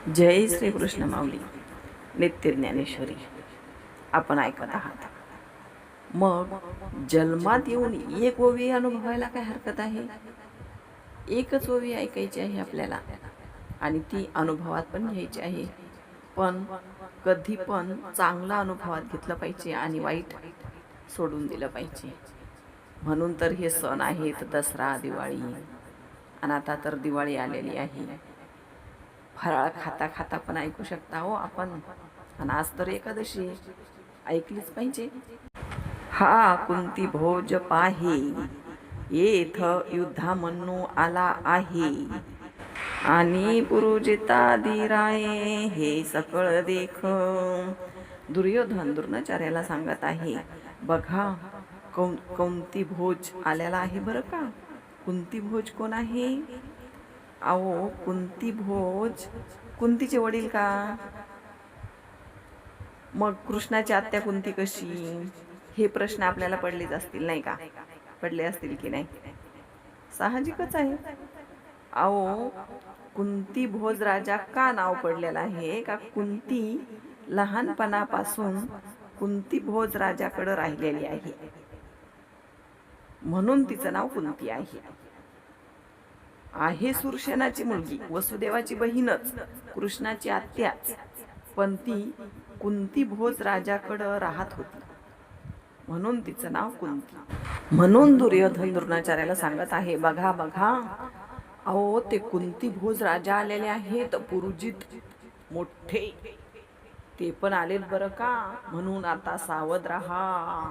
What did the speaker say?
जय श्री कृष्ण माऊली. नित्य ज्ञानेश्वरी आपण ऐकत आहात. मग जन्मात येऊन एक ओवी अनुभवायला काय हरकत आहे? एकच ओवी ऐकायची आहे आपल्याला आणि ती अनुभवात पण घ्यायची आहे. पण कधी पण चांगला अनुभवात घेतलं पाहिजे आणि वाईट सोडून दिलं पाहिजे. म्हणून तर हे सण आहेत, दसरा, दिवाळी. आणि आता तर दिवाळी आलेली आहे. फराळ खाता खाता पण ऐकू शकता हो आपण. आणि आज तर एकादशी ऐकलीच पाहिजे. हा कुंती भोज पाहे, येथ युद्धा म्हणू आला आहे. आणि पुरुजिता धीराये, हे सकळ देख. दुर्योधन द्रोणाचार्याला सांगत आहे, बघा कुंती भोज आलेला आहे बरं का. कुंती भोज कोण आहे? अहो, कुंती भोज कुंतीचे वडील का? मग कृष्णाची आत्या कुंती कशी? हे प्रश्न आपल्याला पडलेच असतील नाही का? पडले असतील की नाही? साहजिकच आहे. अहो, कुंती भोज राजा का नाव पडलेलं आहे का? कुंती लहानपणापासून कुंती भोज राजाकडे राहिलेली आहे, म्हणून तिचं नाव कुंती आहे. सुरसेनाची मुलगी, वसुदेवाची बहीणच, कृष्णाची आत्याच, पण ती कुंती भोज राजाकडं राहत होती, म्हणून तिचं नाव कुंती. म्हणून दुर्योधन द्रोणाचार्याला सांगत आहे, बघा बघा, अहो ते कुंती भोज राजा आलेले आहेत, पुरुजित मोठे, ते पण आलेत बरं का. म्हणून आता सावध राहा.